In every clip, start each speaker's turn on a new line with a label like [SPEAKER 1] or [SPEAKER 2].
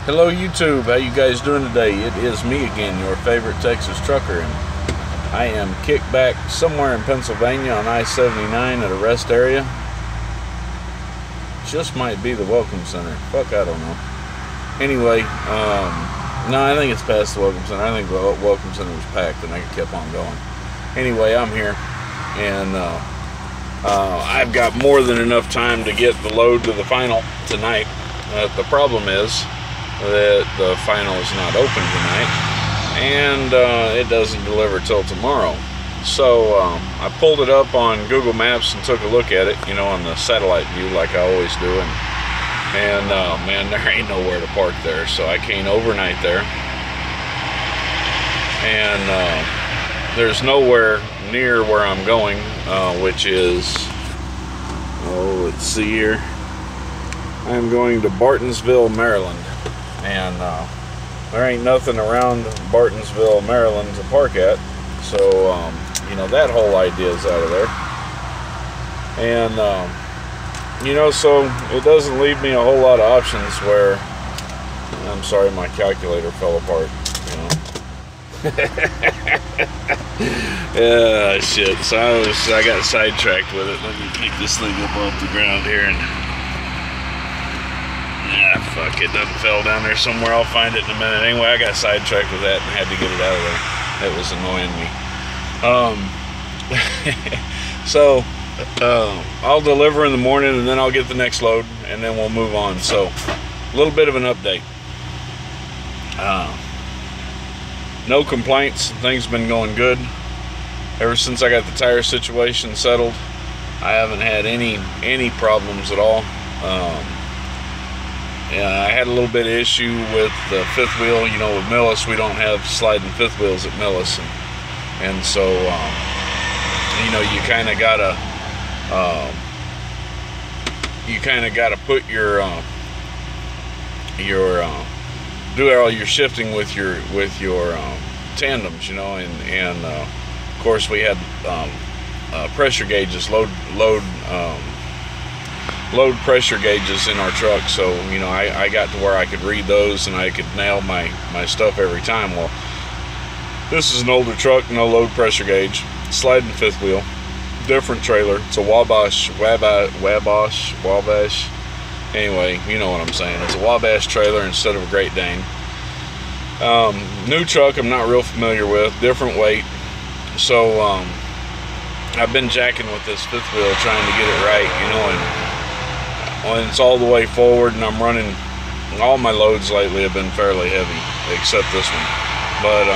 [SPEAKER 1] Hello YouTube, how you guys doing today? It is me again, your favorite Texas trucker, and I am kicked back somewhere in Pennsylvania on I-79 at a rest area. Just might be the Welcome Center. Fuck, I don't know. Anyway, no, I think it's past the Welcome Center. I think the Welcome Center was packed and I kept on going. Anyway, I'm here, and I've got more than enough time to get the load to the final tonight. The problem is that the final is not open tonight, and it doesn't deliver till tomorrow. So I pulled it up on Google Maps and took a look at it, you know, on the satellite view like I always do, and man, there ain't nowhere to park there, so I can't overnight there, and there's nowhere near where I'm going, which is, oh, let's see here, I'm going to Bartonsville, Maryland. And there ain't nothing around Bartonsville, Maryland to park at, so you know, that whole idea is out of there. And you know, so it doesn't leave me a whole lot of options where, I'm sorry, my calculator fell apart, you know. Yeah, shit. So I got sidetracked with it. Let me pick this thing up off the ground here and. Ah, fuck, it done fell down there somewhere. I'll find it in a minute. Anyway, I got sidetracked with that and had to get it out of there. That was annoying me. So, I'll deliver in the morning, and then I'll get the next load, and then we'll move on. So, a little bit of an update. No complaints. Things have been going good. Ever since I got the tire situation settled, I haven't had any problems at all. Yeah, I had a little bit of issue with the fifth wheel. You know, with Millis, we don't have sliding fifth wheels at Millis, and so you know, you kind of gotta put your do all your shifting with your tandems, you know, and of course we had pressure gauges, load pressure gauges in our truck, so you know, I got to where I could read those and I could nail my stuff every time. Well, this is an older truck, no load pressure gauge, sliding fifth wheel, different trailer. It's a Wabash. Anyway, you know what I'm saying. It's a Wabash trailer instead of a Great Dane. New truck I'm not real familiar with, different weight. So I've been jacking with this fifth wheel trying to get it right, you know, and it's all the way forward, and I'm running, all my loads lately have been fairly heavy, except this one. But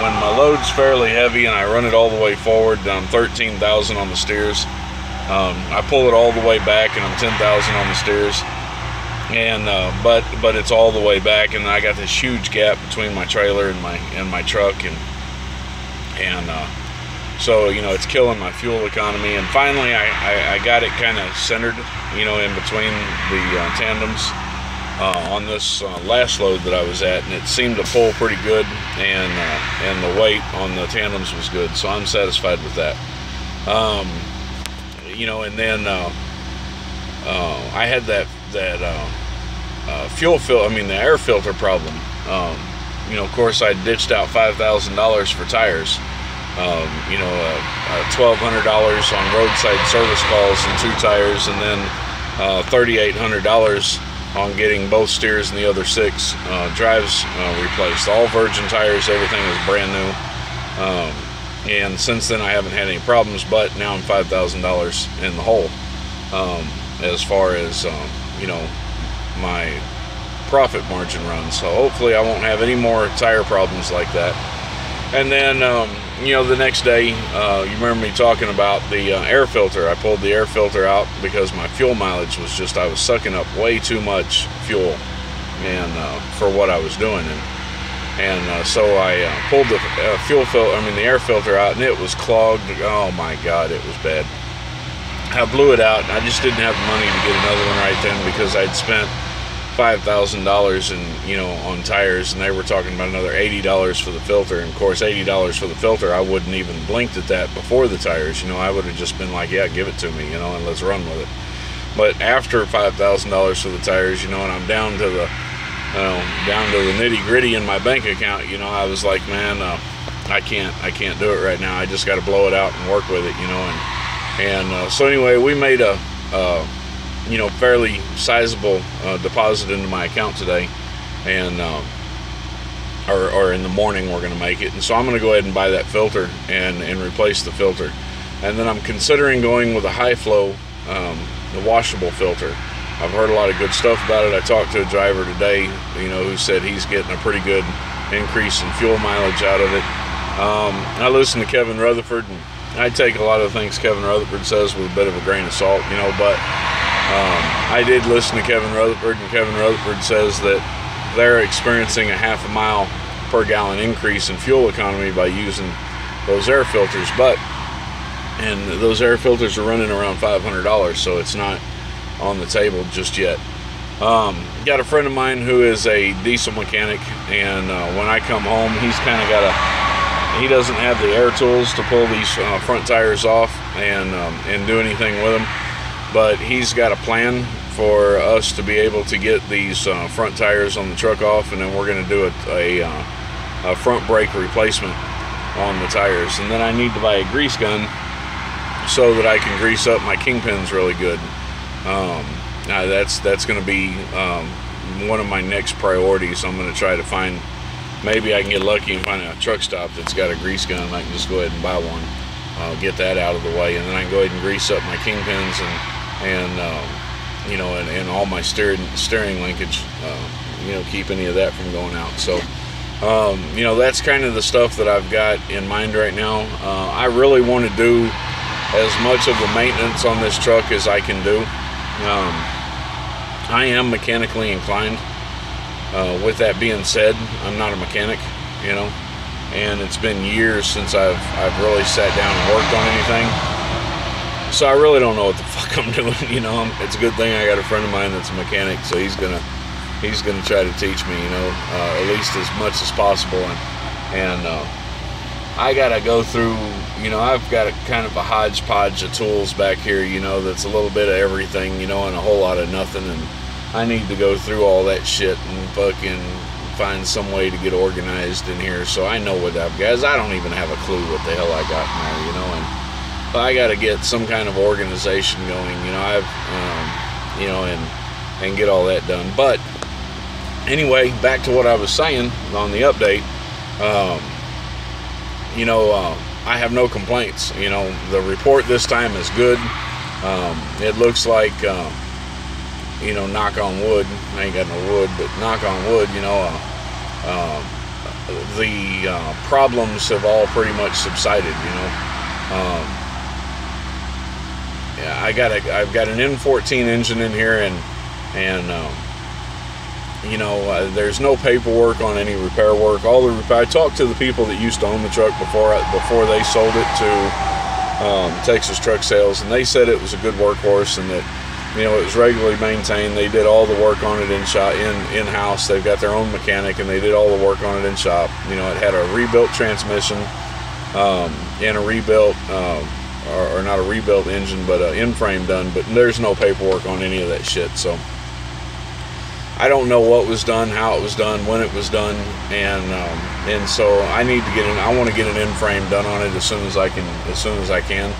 [SPEAKER 1] when my load's fairly heavy and I run it all the way forward, I'm 13,000 on the steers. I pull it all the way back and I'm 10,000 on the steers. And but it's all the way back, and I got this huge gap between my trailer and my truck, and so, you know, it's killing my fuel economy. And finally I got it kind of centered, you know, in between the tandems on this last load that I was at, and it seemed to pull pretty good, and the weight on the tandems was good, so I'm satisfied with that. You know, and then I had that fuel filter, the air filter problem. You know, of course, I ditched out $5,000 for tires. You know, $1,200 on roadside service calls and 2 tires, and then $3,800 on getting both steers and the other 6 drives replaced. All virgin tires, everything is brand new. And since then I haven't had any problems, but now I'm $5,000 in the hole as far as you know, my profit margin runs. So hopefully I won't have any more tire problems like that. And then you know, the next day, you remember me talking about the air filter. I pulled the air filter out because my fuel mileage was just, I was sucking up way too much fuel, and for what I was doing, and so I pulled the the air filter out, and it was clogged. Oh my God, it was bad. I blew it out, and I just didn't have the money to get another one right then, because I'd spent $5,000 in, you know, on tires, and they were talking about another $80 for the filter. And of course, $80 for the filter, I wouldn't even blinked at that before the tires. You know, I would have just been like, yeah, give it to me, you know, and let's run with it. But after $5,000 for the tires, you know, and I'm down to the down to the nitty gritty in my bank account, you know, I was like, man, I can't do it right now. I just got to blow it out and work with it, you know. And so anyway, we made a you know, fairly sizable deposit into my account today, and or in the morning we're going to make it. And so I'm going to go ahead and buy that filter and replace the filter. And then I'm considering going with a high flow, the washable filter. I've heard a lot of good stuff about it. I talked to a driver today, you know, who said he's getting a pretty good increase in fuel mileage out of it. I listen to Kevin Rutherford, and I take a lot of the things Kevin Rutherford says with a bit of a grain of salt, you know, but I did listen to Kevin Rutherford, and Kevin Rutherford says that they're experiencing a half a mile per gallon increase in fuel economy by using those air filters. And those air filters are running around $500, so it's not on the table just yet. Got a friend of mine who is a diesel mechanic, and when I come home, he's kind of got he doesn't have the air tools to pull these front tires off and do anything with them, but he's got a plan for us to be able to get these front tires on the truck off, and then we're going to do a front brake replacement on the tires. And then I need to buy a grease gun so that I can grease up my kingpins really good. That's going to be one of my next priorities. I'm going to try to find, maybe I can get lucky and find a truck stop that's got a grease gun, and I can just go ahead and buy one, get that out of the way, and then I can go ahead and grease up my kingpins and you know, and all my steering linkage, you know, keep any of that from going out. So you know, that's kind of the stuff that I've got in mind right now. I really want to do as much of the maintenance on this truck as I can do. I am mechanically inclined. With that being said, I'm not a mechanic, you know, and it's been years since I've really sat down and worked on anything. So I really don't know what the fuck I'm doing, you know. It's a good thing I got a friend of mine that's a mechanic, so he's gonna try to teach me, you know, at least as much as possible. And I gotta go through, you know, I've got a kind of a hodgepodge of tools back here, you know, that's a little bit of everything, you know, and a whole lot of nothing. And I need to go through all that shit and fucking find some way to get organized in here. So I know what I've got. I don't even have a clue what the hell I got in there, you know. And I got to get some kind of organization going, you know. You know, and get all that done. But anyway, back to what I was saying on the update. You know, I have no complaints. You know, the report this time is good. It looks like, you know, knock on wood, I ain't got no wood, but knock on wood, you know, the problems have all pretty much subsided, you know. Yeah, I've got an N14 engine in here, and you know, there's no paperwork on any repair work. All the I talked to the people that used to own the truck before they sold it to Texas Truck Sales, and they said it was a good workhorse and that, you know, it was regularly maintained. They did all the work on it in-house. They've got their own mechanic, and they did all the work on it in shop. You know, it had a rebuilt transmission and a rebuilt, or not a rebuilt engine, but an in-frame done. But there's no paperwork on any of that shit. So I don't know what was done, how it was done, when it was done, and so I need to get in. I want to get an in-frame done on it as soon as I can.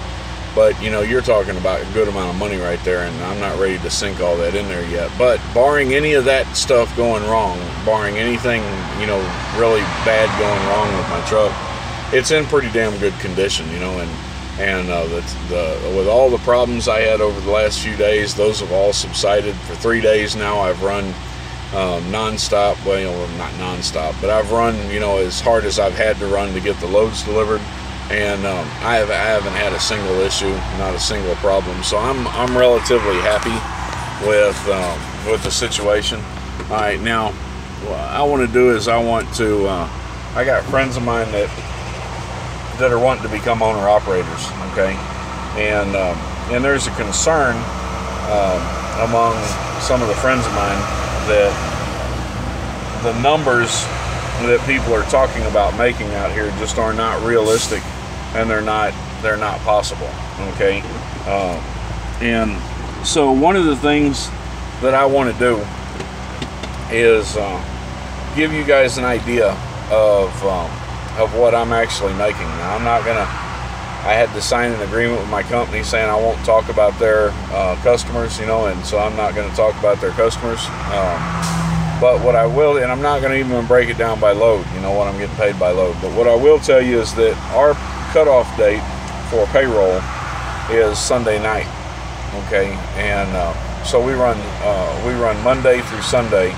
[SPEAKER 1] But, you know, you're talking about a good amount of money right there, and I'm not ready to sink all that in there yet. But barring any of that stuff going wrong, barring anything, you know, really bad going wrong with my truck, it's in pretty damn good condition, you know. And with all the problems I had over the last few days, those have all subsided. For 3 days now, I've run non-stop. Well, you know, not non-stop, but I've run, you know, as hard as I've had to run to get the loads delivered. And I haven't had a single issue, not a single problem. So I'm relatively happy with the situation. All right, now what I want to do is I got friends of mine that are wanting to become owner operators. Okay, and there's a concern among some of the friends of mine that the numbers that people are talking about making out here just are not realistic, and they're not possible. Okay, and so one of the things that I want to do is give you guys an idea of what I'm actually making. Now, I'm not gonna. I had to sign an agreement with my company saying I won't talk about their customers, you know, and so I'm not going to talk about their customers. But what I will, and I'm not going to even break it down by load, you know, what I'm getting paid by load. But what I will tell you is that our cutoff date for payroll is Sunday night, okay? And so we run Monday through Sunday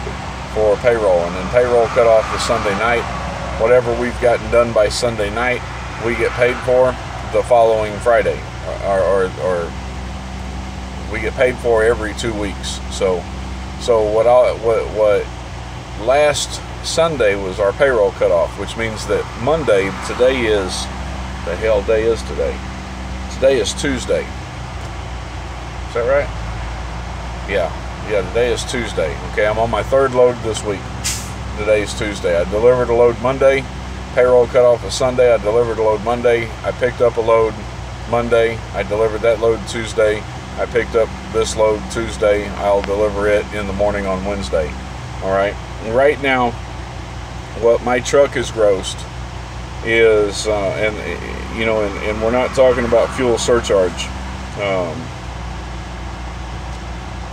[SPEAKER 1] for payroll, and then payroll cutoff is Sunday night. Whatever we've gotten done by Sunday night, we get paid for the following Friday, or we get paid for every 2 weeks. So what last Sunday was our payroll cutoff, which means that Monday, today is, the hell day is today? Today is Tuesday. Is that right? Yeah, today is Tuesday. Okay, I'm on my 3rd load this week. Today is Tuesday. I delivered a load Monday. Payroll cutoff is Sunday. I delivered a load Monday. I picked up a load Monday. I delivered that load Tuesday. I picked up this load Tuesday. I'll deliver it in the morning on Wednesday. All right. Right now, what my truck has grossed is, and we're not talking about fuel surcharge.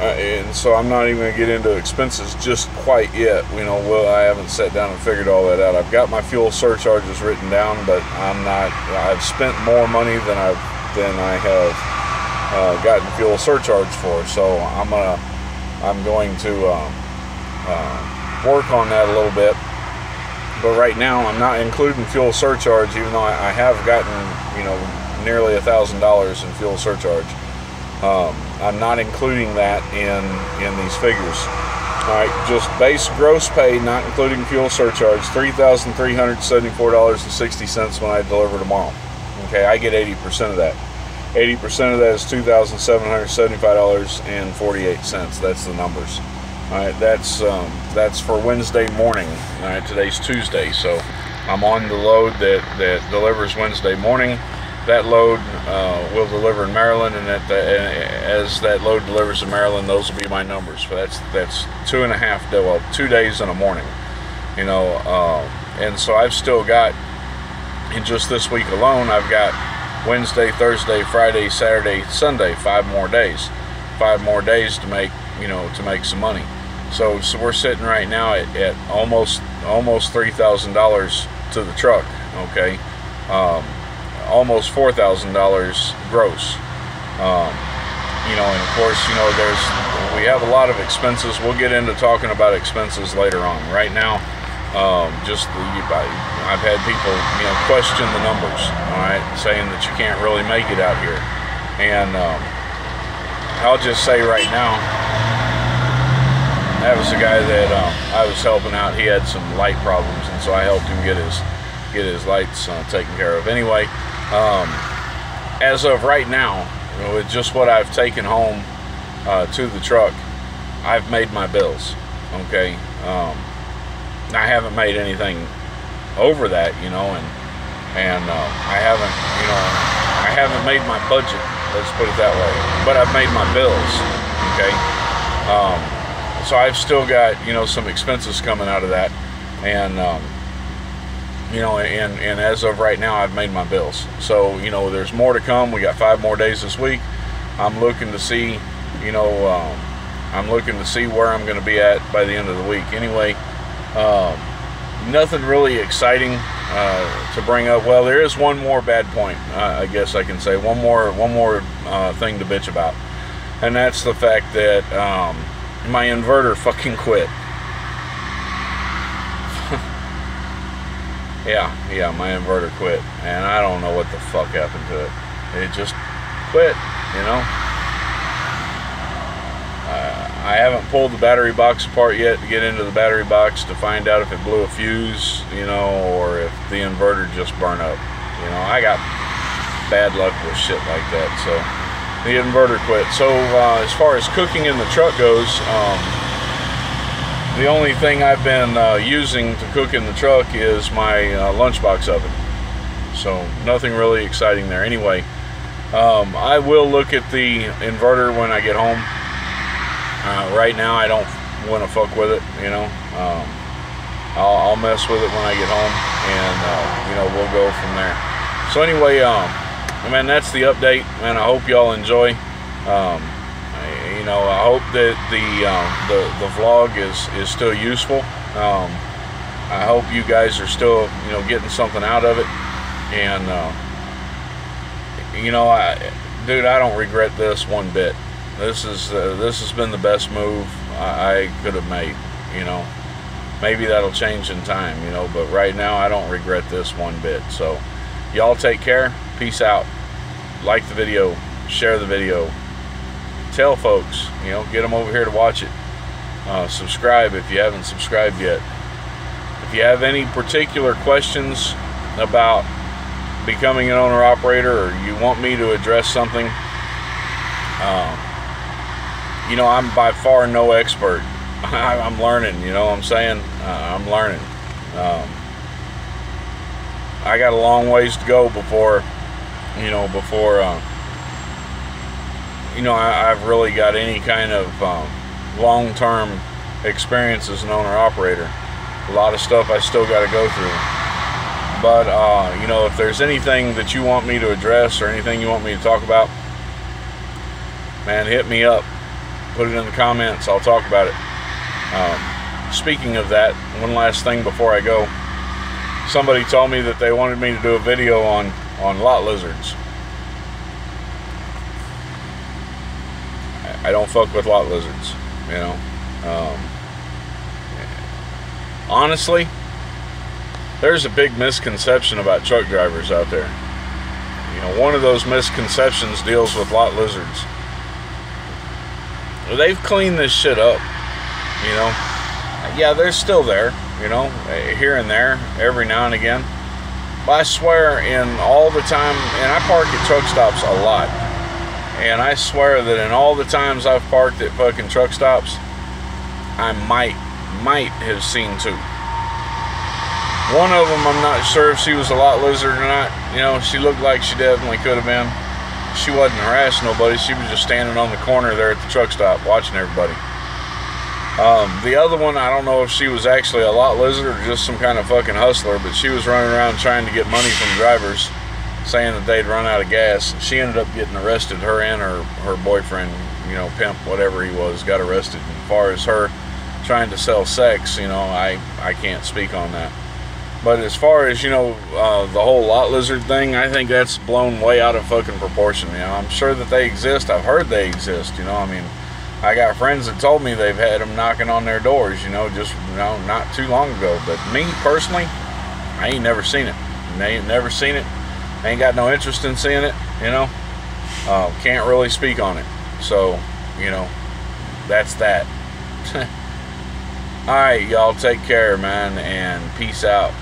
[SPEAKER 1] And so I'm not even going to get into expenses just quite yet. You know, well, I haven't sat down and figured all that out. I've got my fuel surcharges written down, but I've spent more money than I have gotten fuel surcharge for. So I'm going to work on that a little bit. But right now I'm not including fuel surcharge, even though I have gotten, you know, nearly $1,000 in fuel surcharge. I'm not including that in these figures. All right, just base gross pay, not including fuel surcharge, $3,374.60 when I deliver tomorrow. Okay, I get 80% of that. 80% of that is $2,775.48. That's the numbers. All right, that's for Wednesday morning. All right, today's Tuesday, so I'm on the load that delivers Wednesday morning. That load will deliver in Maryland, and as that load delivers in Maryland, those will be my numbers. So that's 2 days in a morning, you know. And so I've still got, in just this week alone, I've got Wednesday, Thursday, Friday, Saturday, Sunday, 5 more days. 5 more days to make, you know, to make some money. So we're sitting right now at almost $3,000 to the truck. Okay. Almost $4,000 gross. You know, and of course, you know, we have a lot of expenses. We'll get into talking about expenses later on. Right now, I've had people, you know, question the numbers, all right, saying that you can't really make it out here. And I'll just say right now, that was the guy that I was helping out. He had some light problems, and so I helped him get his lights taken care of. Anyway, as of right now, you know, with just what I've taken home to the truck, I've made my bills. Okay, I haven't made anything over that, you know, and I haven't made my budget. Let's put it that way. But I've made my bills. Okay, so I've still got, you know, some expenses coming out of that, and you know, and as of right now, I've made my bills. So, you know, there's more to come. We got 5 more days this week. I'm looking to see, you know, where I'm going to be at by the end of the week. Anyway, nothing really exciting to bring up. Well, there is one more bad point, I guess I can say. One more thing to bitch about, and that's the fact that my inverter fucking quit. Yeah, my inverter quit, and I don't know what the fuck happened to it. It just quit, you know. I haven't pulled the battery box apart yet to get into the battery box to find out if it blew a fuse, you know, or if the inverter just burned up. You know, I got bad luck with shit like that, so the inverter quit. So as far as cooking in the truck goes, the only thing I've been using to cook in the truck is my lunchbox oven. So nothing really exciting there. Anyway, I will look at the inverter when I get home. Right now I want to fuck with it, you know. I'll mess with it when I get home, and you know, we'll go from there. So anyway, man, that's the update, man. I hope y'all enjoy. You know, I hope that the vlog is still useful. I hope you guys are still, you know, getting something out of it. And you know, dude, I don't regret this one bit. This has been the best move I could have made, you know. Maybe that'll change in time, you know, but right now I don't regret this one bit. So y'all take care. Peace out. Like the video, share the video, tell folks, you know, get them over here to watch it. Subscribe if you haven't subscribed yet. If you have any particular questions about becoming an owner operator, or you want me to address something, you know, I'm by far no expert. I'm learning, you know what I'm saying? I'm learning. I got a long ways to go before, you know, I've really got any kind of long-term experience as an owner-operator. A lot of stuff I still got to go through. But, you know, if there's anything that you want me to address or anything you want me to talk about, man, hit me up. Put it in the comments. I'll talk about it. Speaking of that, one last thing before I go. Somebody told me that they wanted me to do a video on lot lizards. I don't fuck with lot lizards, you know. Honestly, there's a big misconception about truck drivers out there. You know, one of those misconceptions deals with lot lizards. They've cleaned this shit up, you know. Yeah, they're still there, you know, here and there, every now and again. But I swear, in all the time, and I park at truck stops a lot, and I swear that in all the times I've parked at fucking truck stops, I might have seen two. One of them, I'm not sure if she was a lot lizard or not. You know, she looked like she definitely could have been. She wasn't harassing nobody. She was just standing on the corner there at the truck stop watching everybody. The other one, I don't know if she was actually a lot lizard or just some kind of fucking hustler, but she was running around trying to get money from drivers, saying that they'd run out of gas. She ended up getting arrested. Her and her boyfriend, you know, pimp, whatever he was, got arrested. As far as her trying to sell sex, you know, I can't speak on that. But as far as, you know, the whole lot lizard thing, I think that's blown way out of fucking proportion. You know, I'm sure that they exist. I've heard they exist, you know. I mean, I got friends that told me they've had them knocking on their doors, you know, just, you know, not too long ago. But me, personally, I ain't never seen it. I ain't never seen it. I ain't got no interest in seeing it, you know. Can't really speak on it. So, you know, that's that. Alright, y'all take care, man, and peace out.